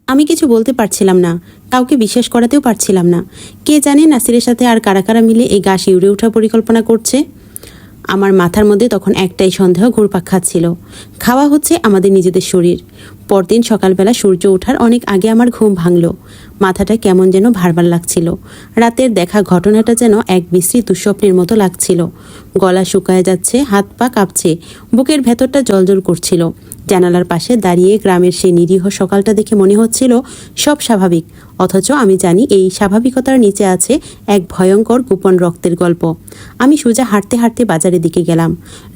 আমি কিছু বলতে পারছিলাম না, কাউকে বিশ্বাস করাতেও পারছিলাম না। কে জানে নাসিরের সাথে আর কারা কারা মিলে এই গা শিউরে ওঠার পরিকল্পনা করছে। আমার মাথার মধ্যে তখন একটাই সন্দেহ ঘুরপাক খাচ্ছিল, খাওয়া হচ্ছে আমাদের নিজেদের শরীর। পরদিন সকালবেলা সূর্য ওঠার অনেক আগে আমার ঘুম ভাঙল। মাথাটা কেমন যেন ভারবার লাগছিল। রাতের দেখা ঘটনাটা যেন এক বিশ্রী দুঃস্বপ্নের মতো লাগছিল। গলা শুকায় যাচ্ছে, হাত পা কাঁপছে, বুকের ভেতরটা জ্বলজ্বল করছিল। জানালার পাশে দাঁড়িয়ে গ্রামের সেই নিরীহ সকালটা দেখে মনে হচ্ছিল সব স্বাভাবিক, অথচ আমি জানি এই স্বাভাবিকতার নিচে আছে এক ভয়ঙ্কর গোপন রক্তের গল্প। আমি সোজা হাঁটতে হাঁটতে বাজারের দিকে গেলাম।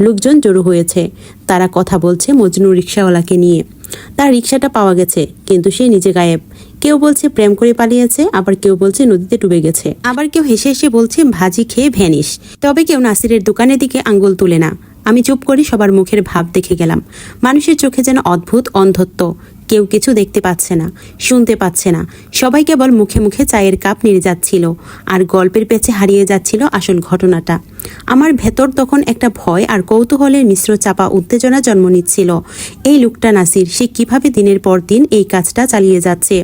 লোকজন জড়ো হয়েছে, তারা কথা বলছে মজনু রিক্সাওয়ালাকে নিয়ে। তার রিক্সাটা পাওয়া গেছে, কিন্তু সে নিজে গায়েব। কেউ বলছে প্রেম করে পালিয়েছে, আবার কেউ বলছে নদীতে ডুবে গেছে, আবার কেউ হেসে হেসে বলছে ভাজি খেয়ে ভ্যানিশ। তবে কেউ নাসিরের দোকানের দিকে আঙ্গুল তুলে না। আমি চুপ করে সবার মুখের ভাব দেখে গেলাম। মানুষের চোখে যেন অদ্ভুত অন্ধত্ব। কেউ কিছু দেখতে পাচ্ছে না, শুনতে পাচ্ছে না। সবাই কেবল মুখে মুখে চায়ের কাপ নিয়ে যাচ্ছিল, আর গল্পের পেছে হারিয়ে যাচ্ছিল আসল ঘটনাটা। আমার ভেতর তখন একটা ভয় আর কৌতূহলের মিশ্র চাপা উত্তেজনা জন্ম নিচ্ছিল। এই লোকটা নাসির, সে কিভাবে দিনের পর দিন এই কাজটা চালিয়ে যাচ্ছে,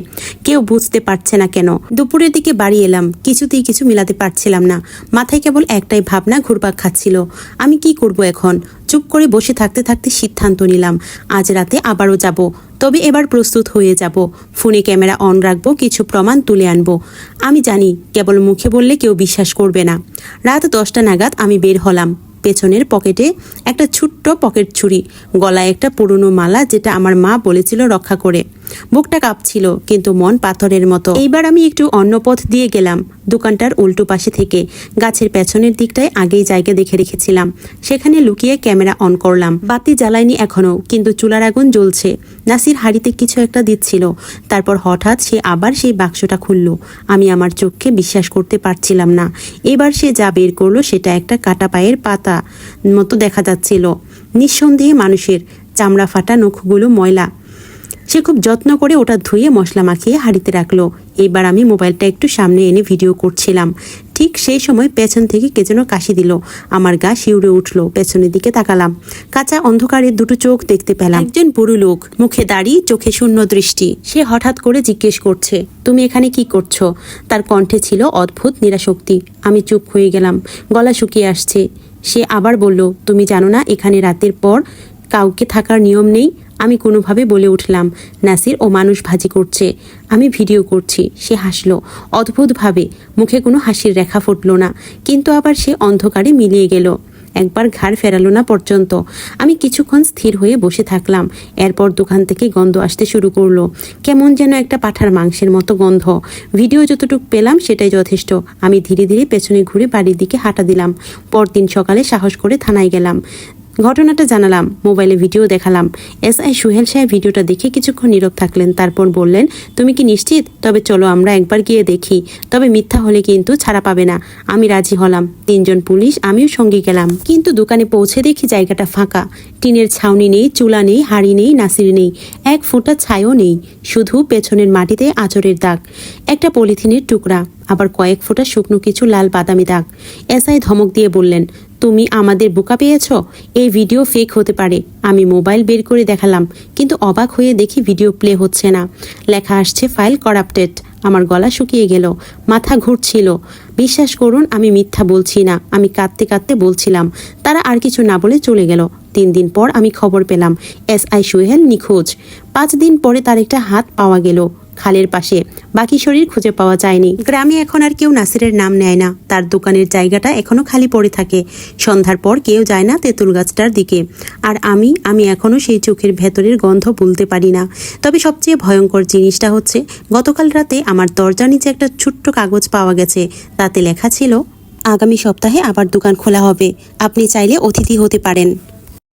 কেউ বুঝতে পারছে না কেন। দুপুরের দিকে বাড়ি এলাম, কিছুতেই কিছু মিলাতে পারছিলাম না। মাথায় কেবল একটাই ভাবনা ঘুরপাক খাচ্ছিল, আমি কি করব এখন। চুপ করে বসে থাকতে থাকতে সিদ্ধান্ত নিলাম, আজ রাতে আবারও যাব, তবে এবার প্রস্তুত হয়ে যাব। ফোনে ক্যামেরা অন রাখবো, কিছু প্রমাণ তুলে আনবো। আমি জানি কেবল মুখে বললে কেউ বিশ্বাস করবে না। রাত 10টা নাগাদ আমি বের হলাম। পেছনের পকেটে একটা ছোট্ট পকেট ছুরি, গলায় একটা পুরনো মালা যেটা আমার মা বলেছিল রক্ষা করে। বুকটা কাঁপছিল, কিন্তু মন পাথরের মতো। এইবার আমি একটু অন্য পথ দিয়ে গেলাম। দোকানটার উল্টো পাশে থেকে গাছের পেছনের দিকটায় আগেই জায়গা দেখে রেখেছিলাম, সেখানে লুকিয়ে ক্যামেরা অন করলাম। বাতি জ্বালায়নি এখনো, কিন্তু চুলার আগুন জ্বলছে। নাসির হাড়িতে কিছু একটা দিচ্ছিল। তারপর হঠাৎ সে আবার সেই বাক্সটা খুলল। আমি আমার চোখকে বিশ্বাস করতে পারছিলাম না। এবার সে যা বের করলো সেটা একটা কাটা পায়ের পাতা মতো দেখা যাচ্ছিল। নিঃসন্দেহে মানুষের। চামড়া ফাটা, নখগুলো ময়লা। সে খুব যত্ন করে ওটা ধুয়ে মশলা মাখিয়ে হাঁড়িতে রাখলো। এইবার আমি মোবাইলটা একটু সামনে এনে ভিডিও করছিলাম। ঠিক সেই সময় পেছন থেকে কে যেন কাশি দিল। আমার গা শিউরে উঠলো। পেছনের দিকে তাকালাম, কাঁচা অন্ধকারে দুটো চোখ দেখতে পেলাম। একজন বুড়ো লোক, মুখে দাড়ি, চোখে শূন্য দৃষ্টি। সে হঠাৎ করে জিজ্ঞেস করছে, তুমি এখানে কি করছো? তার কণ্ঠে ছিল অদ্ভুত নিরাশক্তি। আমি চুপ হয়ে গেলাম, গলা শুকিয়ে আসছে। সে আবার বলল, তুমি জানো না এখানে রাতের পর কাউকে থাকার নিয়ম নেই? আমি কোনোভাবে বলে উঠলাম, নাসির ও মানুষ ভাজি করছে, আমি ভিডিও করছি। সে হাসলো অদ্ভুতভাবে, মুখে কোনো হাসির রেখা ফুটল না, কিন্তু আবার সে অন্ধকারে মিলিয়ে গেল। একবার ঘাড় ফেরালো না পর্যন্ত। আমি কিছুক্ষণ স্থির হয়ে বসে থাকলাম। এরপর দোকান থেকে গন্ধ আসতে শুরু করলো, কেমন যেন একটা পাঁঠার মাংসের মতো গন্ধ। ভিডিও যতটুকু পেলাম সেটাই যথেষ্ট। আমি ধীরে ধীরে পেছনে ঘুরে বাড়ির দিকে হাঁটা দিলাম। পরদিন সকালে সাহস করে থানায় গেলাম, ঘটনাটা জানালাম, মোবাইলে ভিডিও দেখালাম। এসআই সুহেল সাহেব ভিডিওটা দেখে কিছুক্ষণ নীরব থাকলেন, তারপর বললেন, তুমি কি নিশ্চিত? তবে চলো আমরা একবার গিয়ে দেখি, তবে মিথ্যা হলে কিন্তু ছাড়া পাবে না। আমি রাজি হলাম। 3 জন পুলিশ, আমিও সঙ্গে গেলাম। কিন্তু দোকানে পৌঁছে দেখি জায়গাটা ফাঁকা। টিনের ছাউনি নেই, চুলা নেই, হাঁড়ি নেই, নাসির নেই, এক ফোঁটা ছাইও নেই। শুধু পেছনের মাটিতে আঁচড়ের দাগ, একটা পলিথিনের টুকরা, আবার কয়েক ফোঁটা শুকনো কিছু লাল বাদামি দাগ। এসআই ধমক দিয়ে বললেন, তুমি আমাদের বোকা পেয়েছ, এই ভিডিও ফেক হতে পারে। আমি মোবাইল বের করে দেখালাম, কিন্তু অবাক হয়ে দেখি ভিডিও প্লে হচ্ছে না। লেখা আসছে ফাইল করাপ্টেড। আমার গলা শুকিয়ে গেল, মাথা ঘুরছিল। বিশ্বাস করুন, আমি মিথ্যা বলছি না, আমি কাঁদতে কাঁদতে বলছিলাম। তারা আর কিছু না বলে চলে গেল। 3 দিন পর আমি খবর পেলাম এসআই সুহেল নিখোঁজ। 5 দিন পরে তার একটা হাত পাওয়া গেল খালের পাশে, বাকি শরীর খুঁজে পাওয়া যায়নি। গ্রামে এখন আর কেউ নাসিরের নাম নেয় না। তার দোকানের জায়গাটা এখনো খালি পড়ে থাকে। সন্ধ্যার পর কেউ যায় না তেঁতুল গাছটার দিকে। আর আমি এখনো সেই চোখের ভেতরের গন্ধ ভুলতে পারি না। তবে সবচেয়ে ভয়ঙ্কর জিনিসটা হচ্ছে, গতকাল রাতে আমার দরজার নিচে একটা ছোট্ট কাগজ পাওয়া গেছে। তাতে লেখা ছিল, আগামী সপ্তাহে আবার দোকান খোলা হবে, আপনি চাইলে অতিথি হতে পারেন।